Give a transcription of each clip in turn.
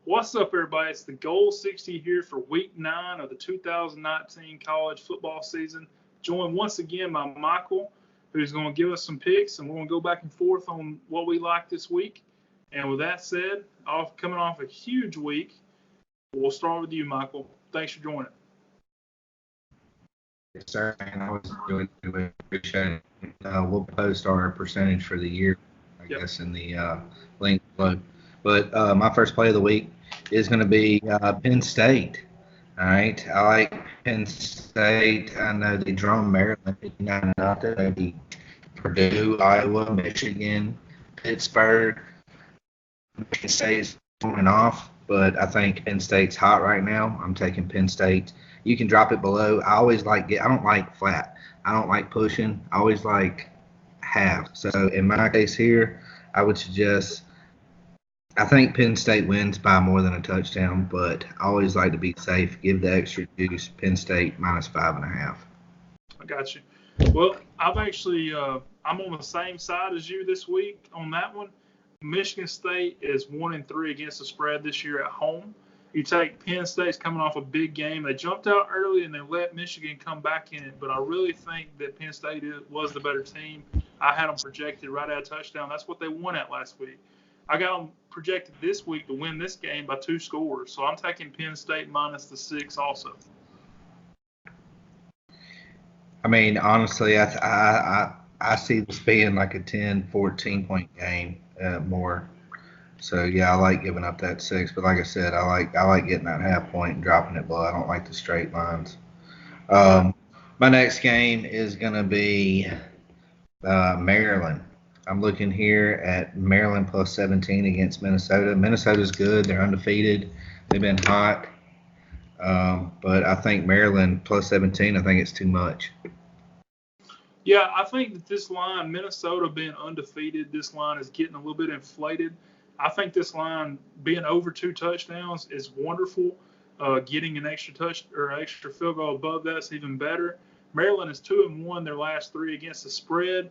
What's up, everybody? It's the Goal60 here for Week 9 of the 2019 college football season. Joined once again by Michael, who's going to give us some picks, and we're going to go back and forth on what we like this week. And with that said, coming off a huge week, we'll start with you, Michael. Thanks for joining. Yes, sir. And I was doing appreciate it. We'll post our percentage for the year, I guess, in the link below. But my first play of the week is going to be Penn State. All right. I like Penn State. I know they drone Maryland 59-0. They beat Purdue, Iowa, Michigan, Pittsburgh. Penn State is coming off, but I think Penn State's hot right now. I'm taking Penn State. You can drop it below. I always I don't like flat. I don't like pushing. I always like half. So in my case here, I would suggest, I think Penn State wins by more than a touchdown, but I always like to be safe. Give the extra juice. Penn State -5.5. I got you. Well, I've actually, I'm on the same side as you this week on that one. Michigan State is 1-3 against the spread this year at home. You take Penn State's coming off a big game. They jumped out early and they let Michigan come back in it, but I really think that Penn State was the better team. I had them projected right at a touchdown. That's what they won at last week. I got them projected this week to win this game by 2 scores, so I'm taking Penn State -6 also. I mean, honestly, I see this being like a 10, 14-point game more. So yeah, I like giving up that 6, but like I said, I like getting that half point and dropping it below. I don't like the straight lines. My next game is gonna be Maryland. I'm looking here at Maryland +17 against Minnesota. Minnesota's good. They're undefeated. They've been hot. But I think Maryland +17, I think it's too much. Yeah, I think that this line, Minnesota being undefeated, this line is getting a little bit inflated. I think this line being over 2 touchdowns is wonderful. Getting an extra extra field goal above that's even better. Maryland is 2-1 their last 3 against the spread.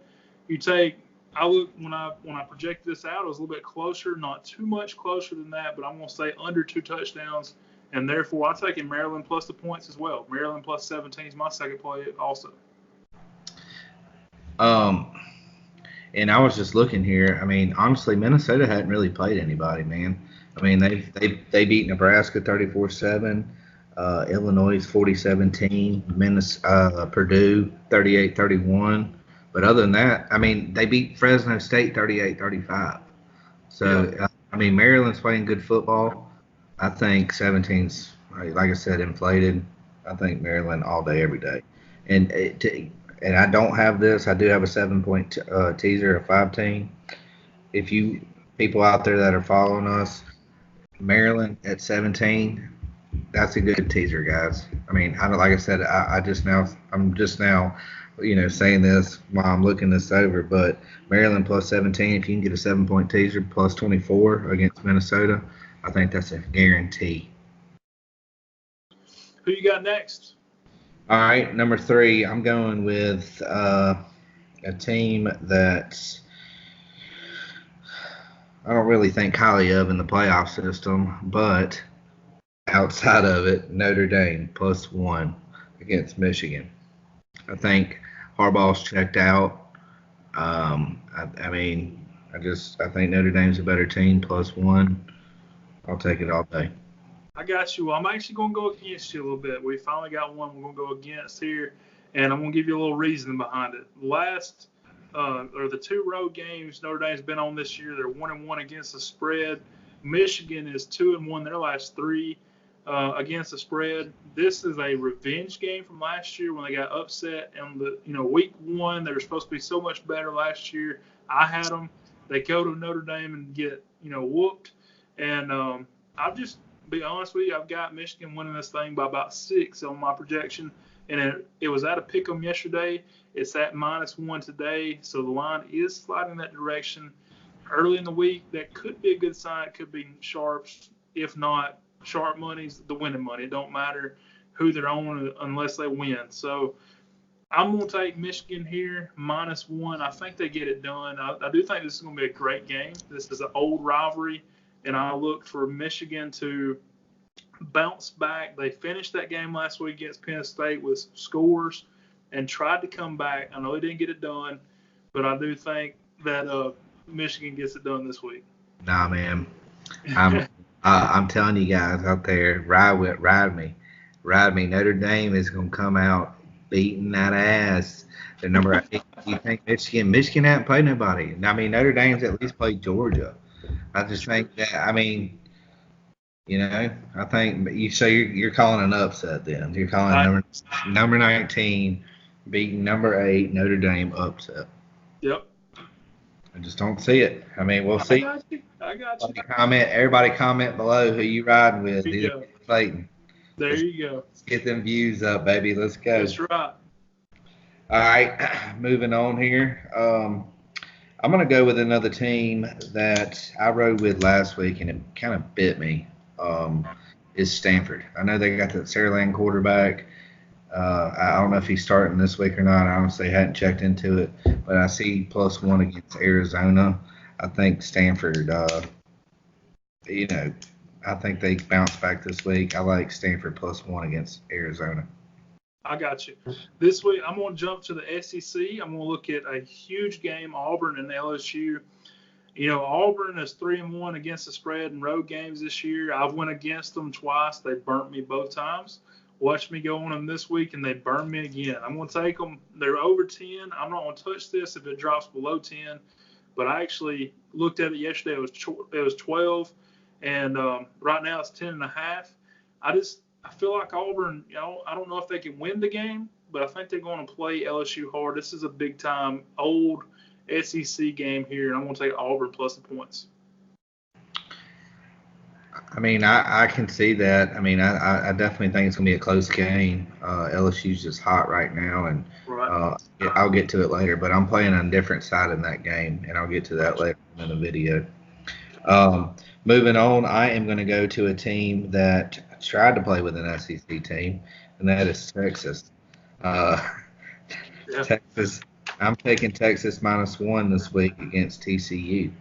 When I projected this out, it was a little bit closer, not too much closer than that, but I'm going to say under 2 touchdowns, and therefore I'm taking Maryland plus the points as well. Maryland +17 is my second play also. And I was just looking here. I mean, honestly, Minnesota hadn't really played anybody, man. I mean, they beat Nebraska 34-7, Illinois 40-17, Purdue 38-31. But other than that, I mean, they beat Fresno State 38-35. So, yeah. I mean, Maryland's playing good football. I think 17's, like I said, inflated. I think Maryland all day, every day. And I don't have this. I do have a 7-point teaser, a 5-team. If you people out there that are following us, Maryland at 17, that's a good teaser, guys. I mean, like I said, I'm just now, saying this while I'm looking this over. But Maryland +17, if you can get a 7-point teaser +24 against Minnesota, I think that's a guarantee. Who you got next? All right, number 3, I'm going with a team that I don't really think highly of in the playoff system, but outside of it, Notre Dame +1 against Michigan. I think Harbaugh's checked out. I think Notre Dame's a better team +1. I'll take it all day. I got you. I'm actually going to go against you a little bit. We finally got one we're going to go against here, and I'm going to give you a little reasoning behind it. The 2 road games Notre Dame's been on this year, they're 1-1 against the spread. Michigan is 2-1 their last 3 against the spread. This is a revenge game from last year when they got upset. And week 1, they were supposed to be so much better last year. I had them. They go to Notre Dame and get whooped. And I've just be honest with you, I've got Michigan winning this thing by about 6 on my projection, and it was at a pick 'em yesterday. It's at -1 today, so the line is sliding that direction. Early in the week, that could be a good sign. It could be sharps. If not, sharp money's the winning money. It don't matter who they're on unless they win. So I'm going to take Michigan here, -1. I think they get it done. I do think this is going to be a great game. This is an old rivalry. and I look for Michigan to bounce back. They finished that game last week against Penn State with scores and tried to come back. I know they didn't get it done, but I do think that Michigan gets it done this week. Nah, man. I'm telling you guys out there, ride me. Notre Dame is gonna come out beating that ass. They're number 8. You think Michigan hasn't played nobody? I mean, Notre Dame's at least played Georgia. I just think that. I mean, I think you're calling an upset then. You're calling number 19 beating number 8 Notre Dame upset. Yep. I just don't see it. I mean, we'll see. I got you. Everybody comment below who you riding with. There Clayton. There you go. Let's get them views up, baby. Let's go. That's right. All right, moving on here. I'm going to go with another team that I rode with last week, and it kind of bit me, is Stanford. I know they got that Saraland quarterback. I don't know if he's starting this week or not. I honestly hadn't checked into it, but I see +1 against Arizona. I think Stanford, I think they bounce back this week. I like Stanford +1 against Arizona. I got you. This week, I'm going to jump to the SEC. I'm going to look at a huge game, Auburn and LSU. Auburn is 3-1 against the spread in road games this year. I've went against them twice. They burnt me both times. Watch me go on them this week, and they burn me again. I'm going to take them. They're over 10. I'm not going to touch this if it drops below 10. But I actually looked at it yesterday. It was 12, and right now it's 10.5. I feel like Auburn, I don't know if they can win the game, but I think they're going to play LSU hard. This is a big-time, old SEC game here, and I'm going to take Auburn plus the points. I mean, I can see that. I mean, I definitely think it's going to be a close game. LSU's just hot right now, and I'll get to it later. But I'm playing on a different side in that game, and I'll get to that later in the video. Moving on, I am going to go to a team that tried to play with an SEC team, and that is Texas. Texas. I'm taking Texas -1 this week against TCU.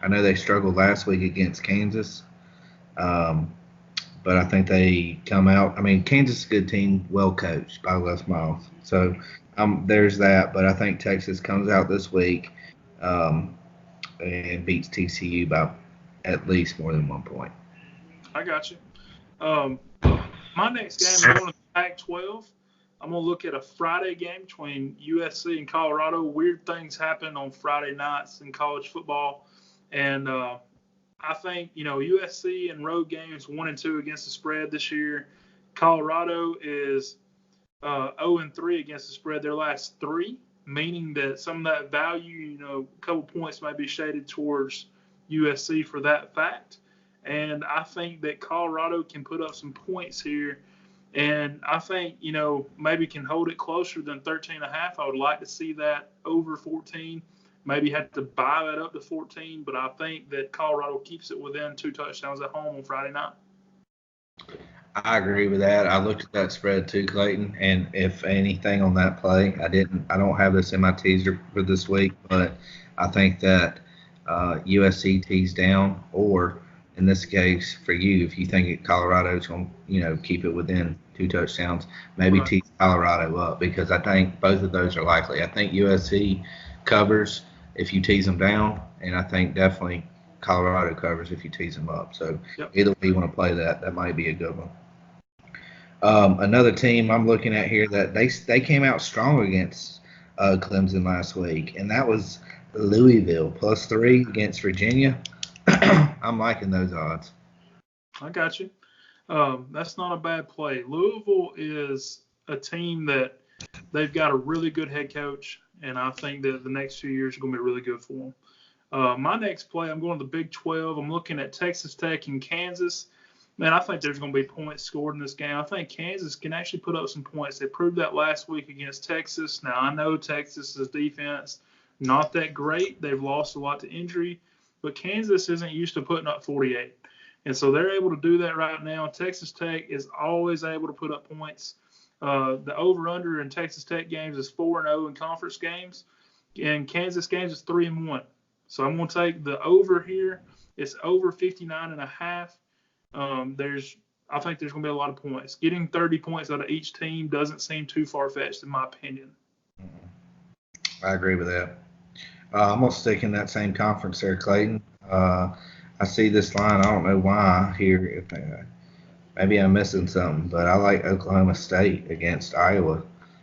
I know they struggled last week against Kansas. But I think they come out. I mean, Kansas is a good team, well coached by Les Miles. So there's that. But I think Texas comes out this week and beats TCU by at least more than 1 point. I got you. My next game, I'm going to Pac-12. I'm going to look at a Friday game between USC and Colorado. Weird things happen on Friday nights in college football. And I think, USC in road games 1-2 against the spread this year. Colorado is 0-3 against the spread their last 3, meaning that some of that value, a couple points might be shaded towards USC for that fact. And I think that Colorado can put up some points here. And I think, maybe can hold it closer than 13.5. I would like to see that over 14. Maybe have to buy that up to 14, but I think that Colorado keeps it within 2 touchdowns at home on Friday night. I agree with that. I looked at that spread too, Clayton, and if anything on that play, I don't have this in my teaser for this week, but I think that USC tees down, or in this case for you, if you think Colorado's going to, keep it within 2 touchdowns, maybe tease Colorado up, because I think both of those are likely. I think USC covers if you tease them down, and I think definitely Colorado covers if you tease them up. So Either way you want to play that might be a good one. Another team I'm looking at here that they came out strong against Clemson last week, and that was Louisville +3 against Virginia. I'm liking those odds. I got you. That's not a bad play. Louisville is a team that they've got a really good head coach, and I think that the next few years are going to be really good for them. My next play, I'm going to the Big 12. I'm looking at Texas Tech and Kansas. Man, I think there's going to be points scored in this game. I think Kansas can actually put up some points. They proved that last week against Texas. Now, I know Texas's defense not that great. They've lost a lot to injury, but Kansas isn't used to putting up 48. And so they're able to do that right now. Texas Tech is always able to put up points. The over-under in Texas Tech games is 4-0 in conference games. In Kansas games, it's 3-1. So I'm going to take the over here. It's over 59.5. I think there's going to be a lot of points. Getting 30 points out of each team doesn't seem too far-fetched in my opinion. I agree with that. I'm going to stick in that same conference there, Clayton. I see this line. I don't know why here. Maybe I'm missing something, but I like Oklahoma State against Iowa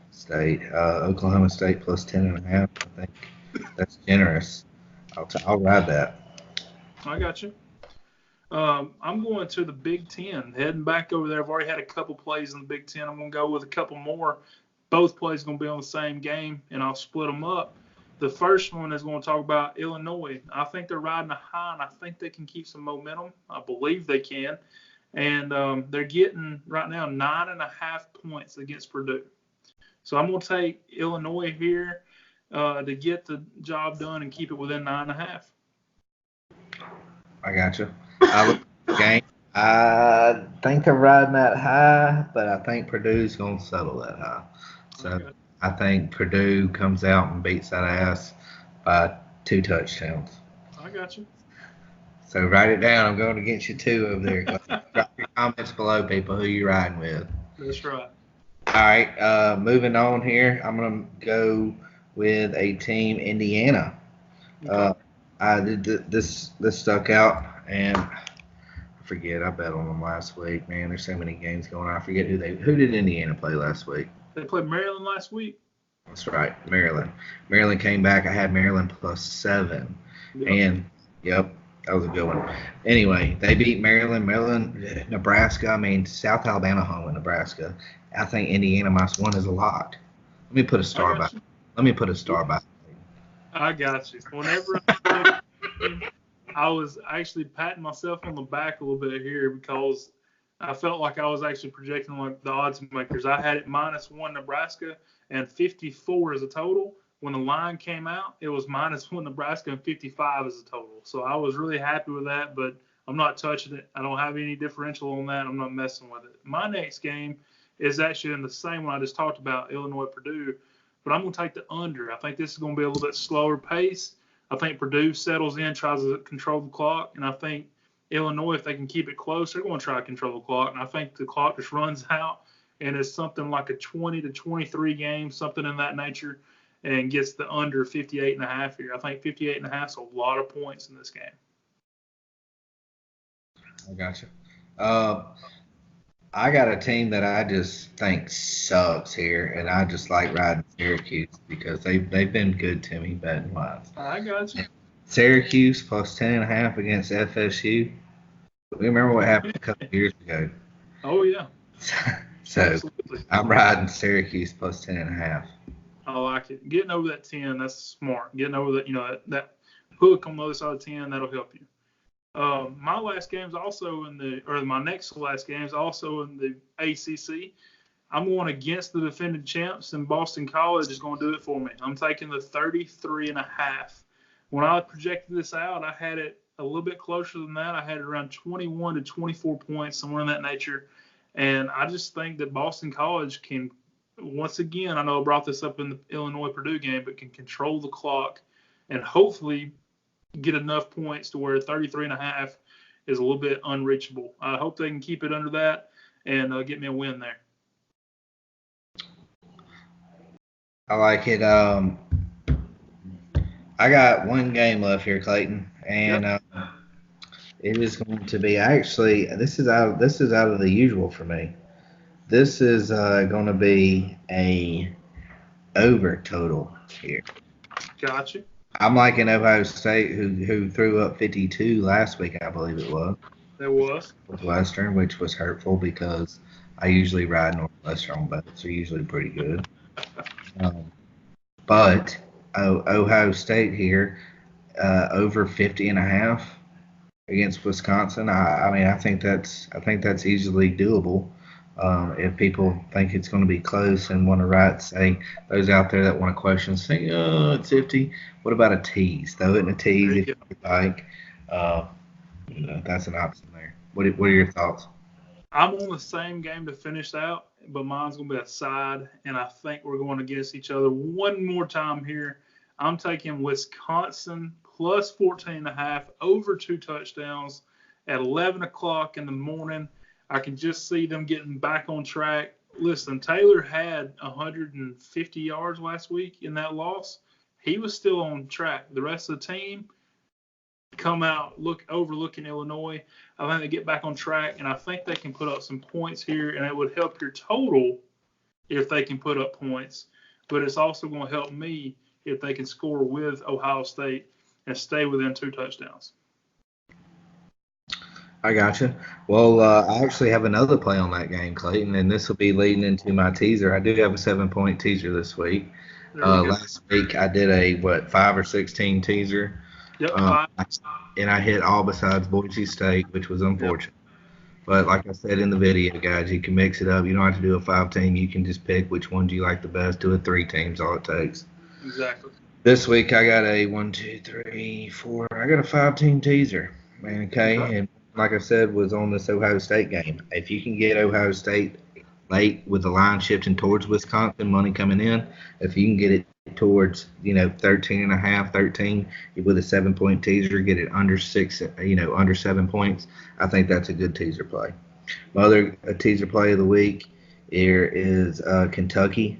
State. Oklahoma State plus 10.5. I think that's generous. I'll ride that. I got you. I'm going to the Big Ten. Heading back over there. I've already had a couple plays in the Big Ten. I'm going to go with a couple more. Both plays are going to be on the same game, and I'll split them up. The first one is going to talk about Illinois. I think they're riding a high, and I think they can keep some momentum. I believe they can. And they're getting, right now, 9.5 points against Purdue. So I'm going to take Illinois here to get the job done and keep it within 9.5. I got you. I look at the game. I think they're riding that high, but I think Purdue's going to settle that high. So okay. I think Purdue comes out and beats that ass by 2 touchdowns. I got you. So write it down. I'm going against you too over there. Drop your comments below, people, who you riding with. That's right. All right. Moving on here. I'm going to go with a team, Indiana. Okay. This stuck out, and I forget. I bet on them last week. Man, there's so many games going on. I forget who did Indiana play last week. They played Maryland last week. That's right, Maryland. Maryland came back. I had Maryland plus 7, and that was a good one. Anyway, they beat Maryland, Nebraska. I mean, South Alabama home in Nebraska. I think Indiana -1 is a lot. Let me put a star by. I got you. Whenever I was actually patting myself on the back a little bit here because I felt like I was actually projecting like the odds makers. I had it -1 Nebraska and 54 as a total. When the line came out, it was -1 Nebraska and 55 as a total. So I was really happy with that, but I'm not touching it. I don't have any differential on that. I'm not messing with it. My next game is actually in the same one I just talked about, Illinois-Purdue, but I'm going to take the under. I think this is going to be a little bit slower pace. I think Purdue settles in, tries to control the clock, and I think Illinois, if they can keep it close, they're going to try to control the clock, and I think the clock just runs out, and it's something like a 20 to 23 game, something in that nature, and gets the under 58.5 here. I think 58.5 is a lot of points in this game. I got you. I got a team that I just think sucks here, and I just like riding Syracuse because they've been good to me betting wise. I got you. Syracuse plus 10.5 against FSU. We remember what happened a couple years ago. Oh yeah. So absolutely. I'm riding Syracuse plus 10.5. I like it. Getting over that 10, that's smart. Getting over that, that hook on the other side of 10, that'll help you. My last game's also my next to last game's also in the ACC. I'm going against the defending champs, and Boston College is going to do it for me. I'm taking the 33.5. When I projected this out, I had it a little bit closer than that. I had it around 21 to 24 points, somewhere in that nature. And I just think that Boston College can, once again, I know I brought this up in the Illinois-Purdue game, but can control the clock and hopefully get enough points to where 33.5 is a little bit unreachable. I hope they can keep it under that and get me a win there. I like it. I got one game left here, Clayton, and it is going to be actually this is out of the usual for me. This is going to be a over total here. Gotcha. I'm liking Ohio State, who threw up 52 last week, I believe it was. It was. Northwestern, which was hurtful because I usually ride Northwestern, but they're usually pretty good. But Ohio State here, over 50.5 against Wisconsin. I think that's easily doable. If people think it's going to be close and want to write, say, those out there that want to question, say, oh, it's 50. What about a tease? Throw it in a tease if you like. That's an option there. What are your thoughts? I'm on the same game to finish out, but mine's going to be a side, and I think we're going against each other one more time here. I'm taking Wisconsin plus 14.5 over 2 touchdowns at 11 o'clock in the morning. I can just see them getting back on track. Listen, Taylor had 150 yards last week in that loss. He was still on track. The rest of the team come out overlooking Illinois. I think they get back on track, and I think they can put up some points here, and it would help your total if they can put up points. But it's also going to help me if they can score with Ohio State and stay within 2 touchdowns. I gotcha. Well, I actually have another play on that game, Clayton, and this will be leading into my teaser. I do have a 7-point teaser this week. Last week I did a 5 or 16 teaser. Yep. And I hit all besides Boise State, which was unfortunate. Yep. But like I said in the video, guys, you can mix it up. You don't have to do a 5-team. You can just pick which ones you like the best. Do a 3 teams, all it takes. Exactly. This week I got a 1, 2, 3, 4. I got a 5-team teaser. Okay, and like I said, was on this Ohio State game. If you can get Ohio State late with the line shifting towards Wisconsin, money coming in, if you can get it towards 13.5, 13 with a 7-point teaser, get it under 6, under 7 points, I think that's a good teaser play. My other teaser play of the week here is Kentucky.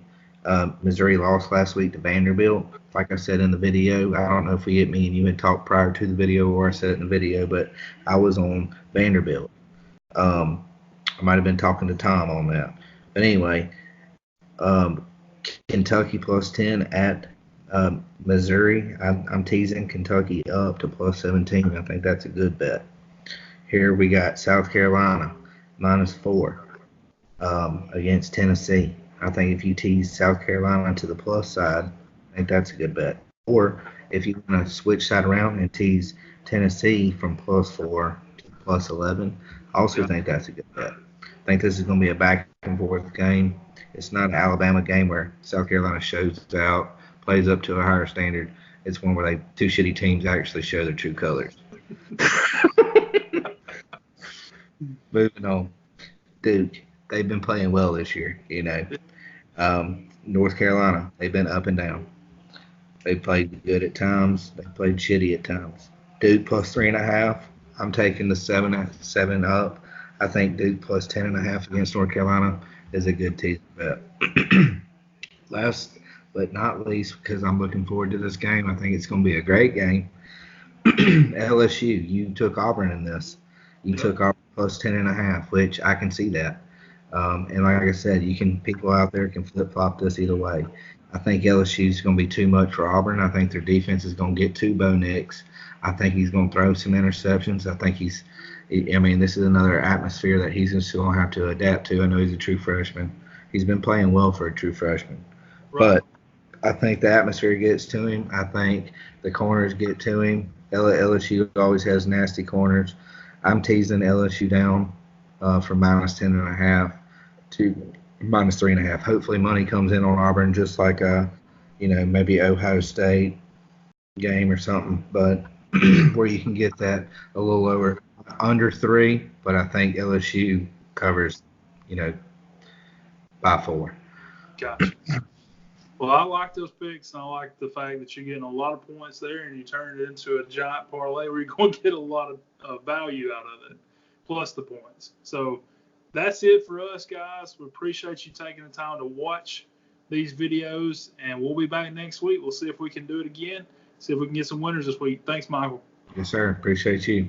Missouri lost last week to Vanderbilt. Like I said in the video, I don't know if me and you had talked prior to the video or I said it in the video, but I was on Vanderbilt. I might have been talking to Tom on that. But anyway, Kentucky plus 10 at Missouri. I'm teasing Kentucky up to plus 17. I think that's a good bet. Here we got South Carolina minus 4 against Tennessee. I think if you tease South Carolina to the plus side, I think that's a good bet. Or if you want to switch side around and tease Tennessee from plus 4 to plus 11, I also think that's a good bet. I think this is going to be a back and forth game. It's not an Alabama game where South Carolina shows out, plays up to a higher standard. It's one where two shitty teams actually show their true colors. Moving on. Duke, they've been playing well this year, North Carolina, they've been up and down. They played good at times. They played shitty at times. Duke plus 3.5. I'm taking the 7 up. I think Duke plus 10.5 against North Carolina is a good teaser bet. Last but not least, because I'm looking forward to this game, I think it's going to be a great game. LSU, you took Auburn in this. You took Auburn plus 10.5, which I can see that. And like I said, people out there can flip-flop this either way. I think LSU is going to be too much for Auburn. I think their defense is going to get to Bo Nix. I think he's going to throw some interceptions. I think this is another atmosphere that he's still going to have to adapt to. I know he's a true freshman. He's been playing well for a true freshman. Right. But I think the atmosphere gets to him. I think the corners get to him. LSU always has nasty corners. I'm teasing LSU down from minus 10.5 to minus 3.5. Hopefully money comes in on Auburn just like maybe Ohio State game or something, but where you can get that a little lower, under 3, but I think LSU covers, by 4. Gotcha. Well, I like those picks, and I like the fact that you're getting a lot of points there, and you turn it into a giant parlay where you're going to get a lot of value out of it, plus the points. So that's it for us, guys. We appreciate you taking the time to watch these videos, and we'll be back next week. We'll see if we can do it again, see if we can get some winners this week. Thanks, Michael. Yes, sir. Appreciate you.